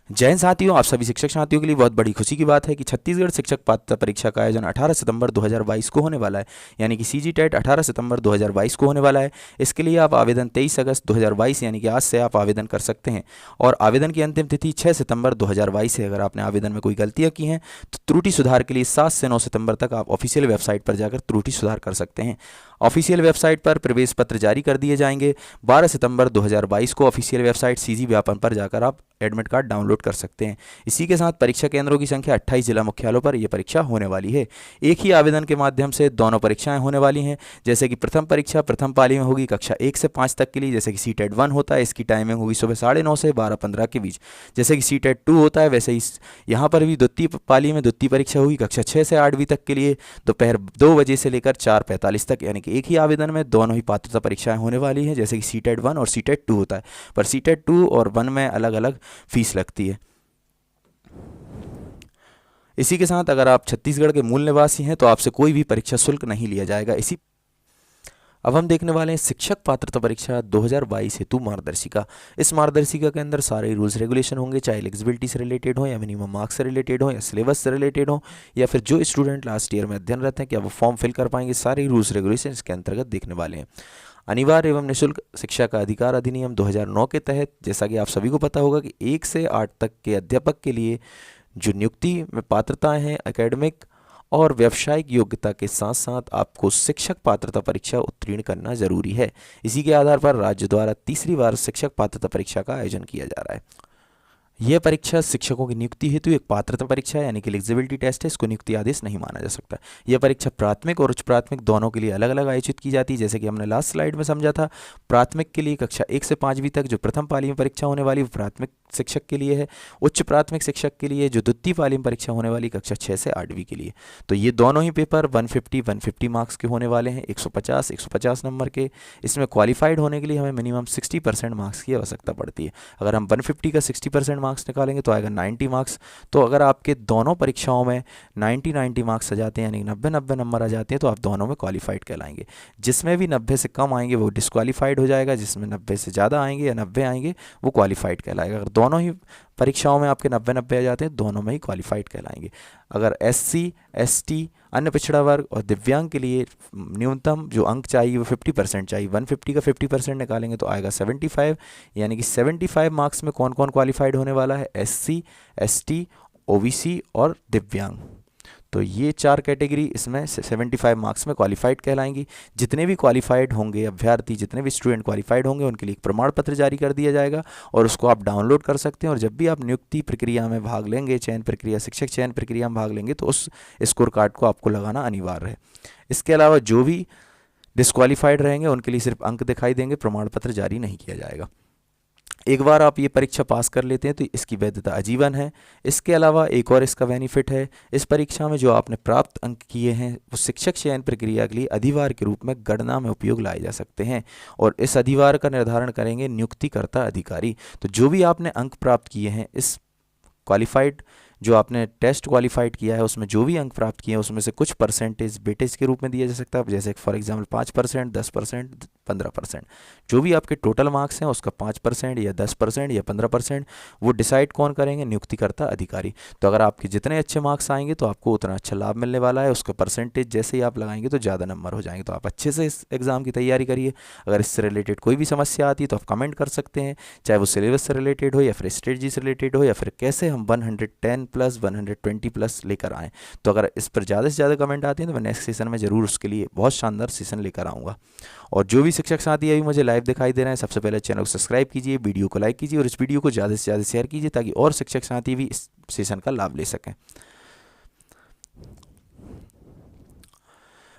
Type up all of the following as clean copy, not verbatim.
जय हिंद साथियों, आप सभी शिक्षक साथियों के लिए बहुत बड़ी खुशी की बात है कि छत्तीसगढ़ शिक्षक पात्रता परीक्षा का आयोजन 18 सितंबर 2022 को होने वाला है। यानी कि सीजी टेट 18 सितंबर 2022 को होने वाला है। इसके लिए आप आवेदन 23 अगस्त 2022 यानी कि आज से आप आवेदन कर सकते हैं और आवेदन की अंतिम तिथि 6 सितंबर 2022 है। अगर आपने आवेदन में कोई गलतियाँ की हैं तो त्रुटि सुधार के लिए 7 से 9 सितंबर तक आप ऑफिशियल वेबसाइट पर जाकर त्रुटि सुधार कर सकते हैं। ऑफिशियल वेबसाइट पर प्रवेश पत्र जारी कर दिए जाएंगे। 12 सितंबर 2022 को ऑफिशियल वेबसाइट सीजी व्यापन पर जाकर आप एडमिट कार्ड डाउनलोड कर सकते हैं। इसी के साथ परीक्षा केंद्रों की संख्या 28 जिला मुख्यालयों पर यह परीक्षा होने वाली है। एक ही आवेदन के माध्यम से दोनों परीक्षाएं होने वाली हैं। जैसे कि प्रथम परीक्षा प्रथम पाली में होगी कक्षा 1 से 5 तक के लिए, जैसे कि सीटेट 1 होता है, इसकी टाइमिंग होगी सुबह 9:30 से 12:15 के बीच। जैसे कि सीटेट 2 होता है, वैसे ही यहाँ पर भी द्वितीय पाली में द्वितीय परीक्षा होगी कक्षा 6 से 8वीं तक के लिए, दोपहर 2 बजे से लेकर 4:45 तक। यानी कि एक ही आवेदन में दोनों ही पात्रता परीक्षाएं होने वाली हैं, जैसे कि सीटेट 1 और सीटेट 2 होता है। पर सीटेट 2 और 1 में अलग अलग फीस लगती है। इसी के साथ अगर आप छत्तीसगढ़ के मूल निवासी हैं तो आपसे कोई भी परीक्षा शुल्क नहीं लिया जाएगा। अब हम देखने वाले हैं शिक्षक पात्रता परीक्षा 2022 हेतु मार्गदर्शिका। इस मार्गदर्शिका के अंदर सारे रूल्स रेगुलेशन होंगे, चाहे एलिजिबिलिटी से रिलेटेड हो या मिनिमम मार्क्स से रिलेटेड हो या सिलेबस से रिलेटेड हो या फिर जो स्टूडेंट लास्ट ईयर में अध्ययनरत हैं क्या वो फॉर्म फिल कर पाएंगे। सारे रूल्स रेगुलेशन इसके अंतर्गत देखने वाले हैं। अनिवार्य एवं निःशुल्क शिक्षा का अधिकार अधिनियम 2009 के तहत जैसा कि आप सभी को पता होगा कि 1 से 8 तक के अध्यापक के लिए जो नियुक्ति में पात्रताएं हैं, एकेडमिक और व्यावसायिक योग्यता के साथ साथ आपको शिक्षक पात्रता परीक्षा उत्तीर्ण करना जरूरी है। इसी के आधार पर राज्य द्वारा तीसरी बार शिक्षक पात्रता परीक्षा का आयोजन किया जा रहा है। यह परीक्षा शिक्षकों की नियुक्ति हेतु एक पात्रता परीक्षा है, यानी कि एलिजिबिलिटी टेस्ट है। इसको नियुक्ति आदेश नहीं माना जा सकता। यह परीक्षा प्राथमिक और उच्च प्राथमिक दोनों के लिए अलग अलग आयोजित की जाती है। जैसे कि हमने लास्ट स्लाइड में समझा था, प्राथमिक के लिए कक्षा 1 से 5वीं तक जो प्रथम पाली में परीक्षा होने वाली वो प्राथमिक शिक्षक के लिए है। उच्च प्राथमिक शिक्षक के लिए जो द्वितीय पाली में परीक्षा होने वाली कक्षा 6 से 8वीं के लिए। तो ये दोनों ही पेपर 150 मार्क्स के होने वाले हैं, 150 नंबर के। इसमें क्वालिफाइड होने के लिए हमें मिनिमम 60% मार्क्स की आवश्यकता पड़ती है। अगर हम 150 का 60% मार्क्स निकालेंगे तो आएगा 90 मार्क्स। तो अगर आपके दोनों परीक्षाओं में 90 मार्क्स आ जाते हैं, यानी 90 नंबर आ जाते हैं, तो आप दोनों में क्वालिफाइड कहलाएंगे। जिसमें भी 90 से कम आएंगे वो डिस्क्वालीफाइड हो जाएगा, जिसमें 90 से ज़्यादा आएंगे या 90 आएंगे वो क्वालिफाइड कहलाएगा। अगर दोनों ही परीक्षाओं में आपके 90 आ जाते हैं, दोनों में ही क्वालिफाइड कहलाएंगे। अगर SC, ST, अन्य पिछड़ा वर्ग और दिव्यांग के लिए न्यूनतम जो अंक चाहिए वो 50% चाहिए। 150 का 50% निकालेंगे तो आएगा 75। यानी कि 75 मार्क्स में कौन कौन क्वालिफाइड होने वाला है? SC, ST, OBC और दिव्यांग। तो ये 4 कैटेगरी इसमें 75 मार्क्स में क्वालिफाइड कहलाएंगी। जितने भी क्वालिफाइड होंगे अभ्यर्थी, जितने भी स्टूडेंट क्वालिफाइड होंगे उनके लिए एक प्रमाण पत्र जारी कर दिया जाएगा और उसको आप डाउनलोड कर सकते हैं। और जब भी आप नियुक्ति प्रक्रिया में भाग लेंगे, चयन प्रक्रिया, शिक्षक चयन प्रक्रिया में भाग लेंगे, तो उस स्कोर कार्ड को आपको लगाना अनिवार्य है। इसके अलावा जो भी डिस्क्वालीफाइड रहेंगे उनके लिए सिर्फ अंक दिखाई देंगे, प्रमाण पत्र जारी नहीं किया जाएगा। एक बार आप ये परीक्षा पास कर लेते हैं तो इसकी वैधता आजीवन है। इसके अलावा एक और इसका बेनिफिट है, इस परीक्षा में जो आपने प्राप्त अंक किए हैं वो शिक्षक चयन प्रक्रिया के लिए अधिवार के रूप में गणना में उपयोग लाए जा सकते हैं और इस अधिवार का निर्धारण करेंगे नियुक्तिकर्ता अधिकारी। तो जो भी आपने अंक प्राप्त किए हैं, इस क्वालिफाइड जो आपने टेस्ट क्वालिफाइड किया है उसमें जो भी अंक प्राप्त किए हैं उसमें से कुछ परसेंटेज वेटेज के रूप में दिया जा सकता है। जैसे फॉर एग्जांपल 5%, 10%, 15%। जो भी आपके टोटल मार्क्स हैं उसका 5% या 10% या 15% वो डिसाइड कौन करेंगे? नियुक्तिकर्ता अधिकारी। तो अगर आपके जितने अच्छे मार्क्स आएंगे तो आपको उतना अच्छा लाभ मिलने वाला है। उसका परसेंटेज जैसे ही आप लगाएंगे तो ज़्यादा नंबर हो जाएंगे। तो आप अच्छे से इस एग्ज़ाम की तैयारी करिए। अगर इससे रिलेटेड कोई भी समस्या आती है तो आप कमेंट कर सकते हैं, चाहे वो सिलेबस से रिलेटेड हो या फिर स्ट्रेटजी से रिलेटेड हो या फिर कैसे हम 110+, 120+ लेकर आएँ। तो अगर इस पर ज़्यादा से ज़्यादा कमेंट आते हैं तो मैं नेक्स्ट सेशन में ज़रूर उसके लिए बहुत शानदार सेशन लेकर आऊँगा। और जो भी शिक्षक साथी अभी मुझे लाइव दिखाई दे रहे हैं, सबसे पहले चैनल को सब्सक्राइब कीजिए, वीडियो को लाइक कीजिए और इस वीडियो को ज़्यादा से ज़्यादा शेयर कीजिए ताकि और शिक्षक साथी भी इस सेशन का लाभ ले सकें।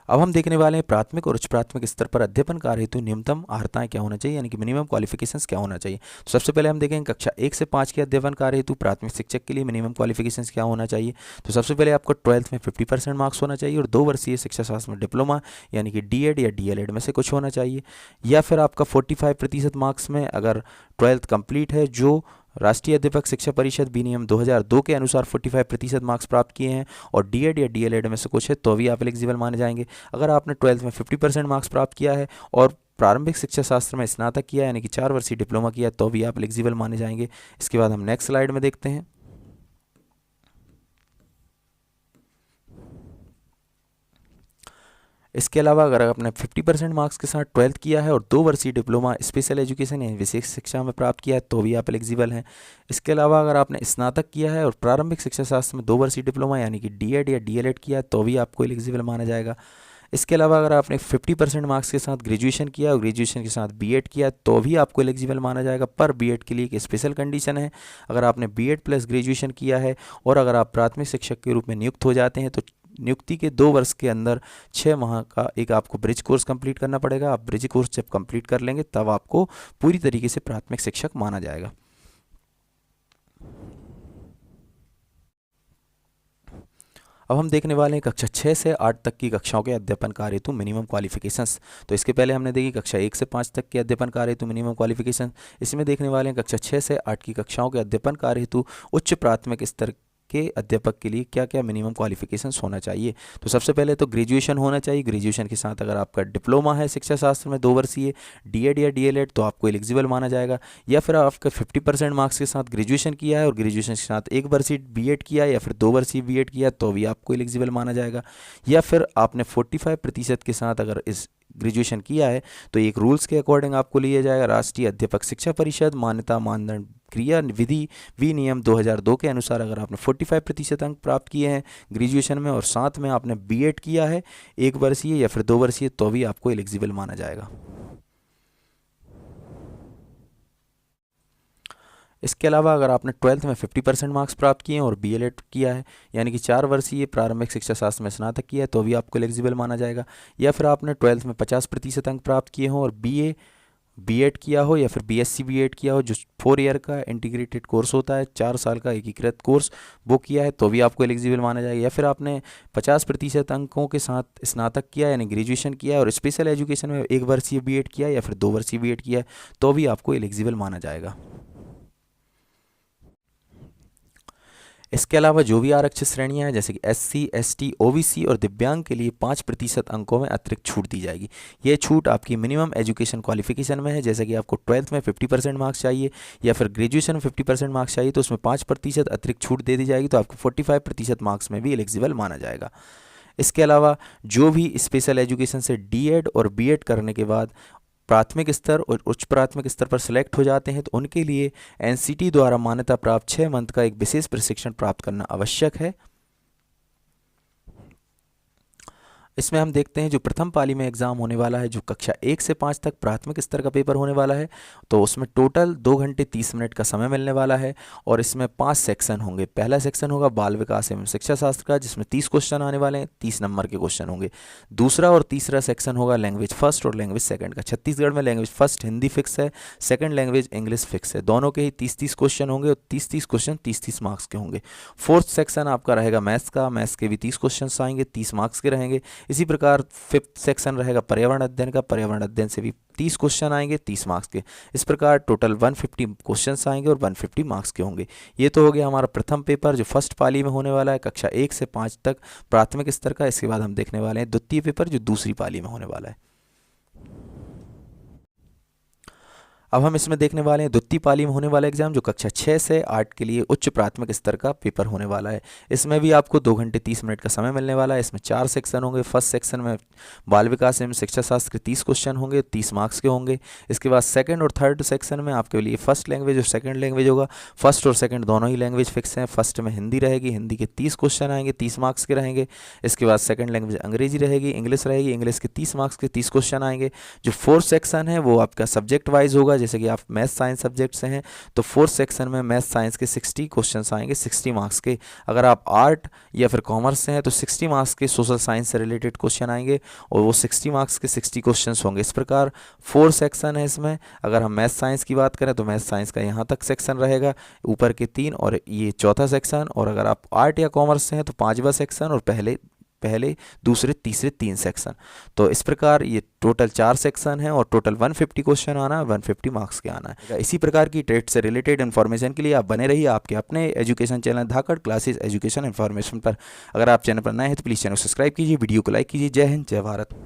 अब हम देखने वाले हैं प्राथमिक और उच्च प्राथमिक स्तर पर अध्यापन कार्य हेतु न्यूनतम अर्हताएं क्या होना चाहिए, यानी कि मिनिमम क्वालिफिकेशंस क्या होना चाहिए। तो सबसे पहले हम देखेंगे कक्षा 1 से 5 के अध्यापन कार्य हेतु प्राथमिक शिक्षक के लिए मिनिमम क्वालिफिकेशंस क्या होना चाहिए। तो सबसे पहले आपको 12th में 50% मार्क्स होना चाहिए और 2 वर्षीय शिक्षा शास्त्र में डिप्लोमा यानी कि DED या DLED में से कुछ होना चाहिए, या फिर आपका 45% मार्क्स में अगर 12th कंप्लीट है, जो राष्ट्रीय अध्यापक शिक्षा परिषद विनियम 2002 के अनुसार 45% मार्क्स प्राप्त किए हैं और DED या DLED में से कुछ है तो भी आप एलिजिबल माने जाएंगे। अगर आपने 12th में 50% मार्क्स प्राप्त किया है और प्रारंभिक शिक्षा शास्त्र में स्नातक किया यानी कि 4 वर्षीय डिप्लोमा किया तो भी आप एलिजिबल माने जाएंगे। इसके बाद हम नेक्स्ट स्लाइड में देखते हैं। इसके अलावा अगर आपने 50% मार्क्स के साथ 12th किया है और 2 वर्षीय डिप्लोमा स्पेशल एजुकेशन यानी विशेष शिक्षा में प्राप्त किया है तो भी आप एलिजिबल हैं। इसके अलावा अगर आपने स्नातक किया है और प्रारंभिक शिक्षा शास्त्र में 2 वर्षीय डिप्लोमा यानी कि डीएड या डीएलएड किया है तो भी आपको एलिजिबल माना जाएगा। इसके अलावा अगर आपने 50% मार्क्स के साथ ग्रेजुएशन किया और ग्रेजुएशन के साथ बीएड किया तो भी आपको एलिजिबल माना जाएगा। पर बीएड के लिए एक स्पेशल कंडीशन है, अगर आपने बीएड प्लस ग्रेजुएशन किया है और अगर आप प्राथमिक शिक्षक के रूप में नियुक्त हो जाते हैं तो नियुक्ति के 2 वर्ष के अंदर 6 माह का एक आपको ब्रिज कोर्स कंप्लीट करना पड़ेगा। आप ब्रिज कोर्स जब कंप्लीट कर लेंगे तब आपको पूरी तरीके से प्राथमिक शिक्षक माना जाएगा। अब हम देखने वाले हैं कक्षा 6 से 8 तक की कक्षाओं के अध्यापन कार्य हेतु मिनिमम क्वालिफिकेशंस। तो इसके पहले हमने देखी कक्षा 1 से 5 तक के अध्यापन कार्य हेतु मिनिमम क्वालिफिकेशन। इसमें देखने वाले हैं कक्षा 6 से 8 की कक्षाओं के अध्यापन कार्य हेतु उच्च प्राथमिक स्तर के अध्यापक के लिए क्या क्या मिनिमम क्वालिफिकेशंस होना चाहिए। तो सबसे पहले तो ग्रेजुएशन होना चाहिए। ग्रेजुएशन के साथ अगर आपका डिप्लोमा है शिक्षा शास्त्र में 2 वर्षीय, डीएड या डीएलएड तो आपको एलिजिबल माना जाएगा। या फिर आपका 50% मार्क्स के साथ ग्रेजुएशन किया है और ग्रेजुएशन के साथ 1 वर्षीय बीएड किया है या फिर 2 वर्षीय बीएड किया तो भी आपको एलिजिबल माना जाएगा। या फिर आपने 45% के साथ अगर इस ग्रेजुएशन किया है तो एक रूल्स के अकॉर्डिंग आपको लिया जाएगा। राष्ट्रीय अध्यापक शिक्षा परिषद मान्यता मानदंड क्रिया विधि विनियम 2002 के अनुसार अगर आपने 45% अंक प्राप्त किए हैं ग्रेजुएशन में और साथ में आपने बीएड किया है 1 वर्षीय या फिर 2 वर्षीय तो भी आपको एलिजिबल माना जाएगा। इसके अलावा अगर आपने 12th में 50% मार्क्स प्राप्त किए हैं और बीएलएड किया है यानी कि 4 वर्षीय प्रारंभिक शिक्षा शास्त्र में स्नातक किया है तो भी आपको एलिजिबल माना जाएगा। या फिर आपने 12th में 50% अंक प्राप्त किए हों और बीएड किया हो या फिर बीएससी बीएड किया हो जो 4 ईयर का इंटीग्रेटेड कोर्स होता है, 4 साल का एकीकृत कोर्स वो किया है तो भी आपको एलिजिबल माना जाएगा। या फिर आपने 50% अंकों के साथ स्नातक किया यानी ग्रेजुएशन किया है और स्पेशल एजुकेशन में 1 वर्षीय बीएड किया या फिर 2 वर्षीय बीएड किया है तो भी आपको एलिजिबल माना जाएगा। इसके अलावा जो भी आरक्षित श्रेणियां हैं जैसे कि एससी, एसटी, ओबीसी और दिव्यांग के लिए 5% अंकों में अतिरिक्त छूट दी जाएगी। ये छूट आपकी मिनिमम एजुकेशन क्वालिफिकेशन में है। जैसे कि आपको 12th में 50% मार्क्स चाहिए या फिर ग्रेजुएशन में 50% मार्क्स चाहिए तो उसमें 5% अतिरिक्त छूट दे दी जाएगी तो आपको 45% मार्क्स में भी एलिजिबल माना जाएगा। इसके अलावा जो भी स्पेशल एजुकेशन से डीएड और बीएड करने के बाद प्राथमिक स्तर और उच्च प्राथमिक स्तर पर सिलेक्ट हो जाते हैं तो उनके लिए एनसीटी द्वारा मान्यता प्राप्त 6 मंथ का एक विशेष प्रशिक्षण प्राप्त करना आवश्यक है। इसमें हम देखते हैं जो प्रथम पाली में एग्जाम होने वाला है जो कक्षा 1 से 5 तक प्राथमिक स्तर का पेपर होने वाला है तो उसमें टोटल 2 घंटे 30 मिनट का समय मिलने वाला है और इसमें 5 सेक्शन होंगे। पहला सेक्शन होगा बाल विकास एवं शिक्षा शास्त्र का जिसमें 30 क्वेश्चन आने वाले हैं, 30 नंबर के क्वेश्चन होंगे। दूसरा और तीसरा सेक्शन होगा लैंग्वेज फर्स्ट और लैंग्वेज सेकंड का। छत्तीसगढ़ में लैंग्वेज फर्स्ट हिंदी फिक्स है, सेकंड लैंग्वेज इंग्लिश फिक्स है। दोनों के ही 30-30 क्वेश्चन होंगे और 30-30 क्वेश्चन 30-30 मार्क्स के होंगे। फोर्थ सेक्शन आपका रहेगा मैथ्स का, मैथ्स के भी 30 क्वेश्चन आएंगे, 30 मार्क्स के रहेंगे। इसी प्रकार फिफ्थ सेक्शन रहेगा पर्यावरण अध्ययन का, पर्यावरण अध्ययन से भी 30 क्वेश्चन आएंगे 30 मार्क्स के। इस प्रकार टोटल 150 क्वेश्चंस आएंगे और 150 मार्क्स के होंगे। ये तो हो गया हमारा प्रथम पेपर जो फर्स्ट पाली में होने वाला है कक्षा 1 से 5 तक प्राथमिक स्तर का। इसके बाद हम देखने वाले हैं द्वितीय पेपर जो दूसरी पाली में होने वाला है। अब हम इसमें देखने वाले हैं द्वितीय पाली में होने वाला एग्जाम जो कक्षा 6 से 8 के लिए उच्च प्राथमिक स्तर का पेपर होने वाला है। इसमें भी आपको 2 घंटे 30 मिनट का समय मिलने वाला है। इसमें 4 सेक्शन होंगे। फर्स्ट सेक्शन में बाल विकास एवं शिक्षा शास्त्र के 30 क्वेश्चन होंगे, 30 मार्क्स के होंगे। इसके बाद सेकंड और थर्ड सेक्शन में आपके लिए फर्स्ट लैंग्वेज और सेकंड लैंग्वेज होगा। फर्स्ट और सेकंड दोनों ही लैंग्वेज फिक्स हैं। फर्स्ट में हिंदी रहेगी, हिंदी के 30 क्वेश्चन आएंगे, 30 मार्क्स के रहेंगे। इसके बाद सेकंड लैंग्वेज अंग्रेजी रहेगी, इंग्लिश रहेगी, इंग्लिश के 30 मार्क्स के 30 क्वेश्चन आएंगे। जो फोर्थ सेक्शन है वो आपका सब्जेक्ट वाइज होगा। जैसे कि आप मैथ साइंस सब्जेक्ट से हैं तो फोर्थ सेक्शन में मैथ साइंस के 60 क्वेश्चंस आएंगे 60 मार्क्स के। अगर आप आर्ट या फिर कॉमर्स से हैं तो 60 मार्क्स के सोशल साइंस से रिलेटेड क्वेश्चन आएंगे और वो 60 मार्क्स के 60 क्वेश्चंस होंगे। इस प्रकार 4 सेक्शन है इसमें। अगर हम मैथ साइंस की बात करें तो मैथ साइंस का यहाँ तक सेक्शन रहेगा, ऊपर के 3 और ये चौथा सेक्शन। और अगर आप आर्ट या कॉमर्स से हैं तो 5वां सेक्शन और पहले दूसरे तीसरे 3 सेक्शन। तो इस प्रकार ये टोटल 4 सेक्शन है और टोटल 150 क्वेश्चन आना है, 150 मार्क्स के आना है। इसी प्रकार की टेट से रिलेटेड इन्फॉर्मेशन के लिए आप बने रहिए आपके अपने एजुकेशन चैनल धाकड़ क्लासेस एजुकेशन इन्फॉर्मेशन पर। अगर आप चैनल पर नए हैं तो प्लीज़ चैनल को सब्सक्राइब कीजिए, वीडियो को लाइक कीजिए। जय हिंद, जय भारत।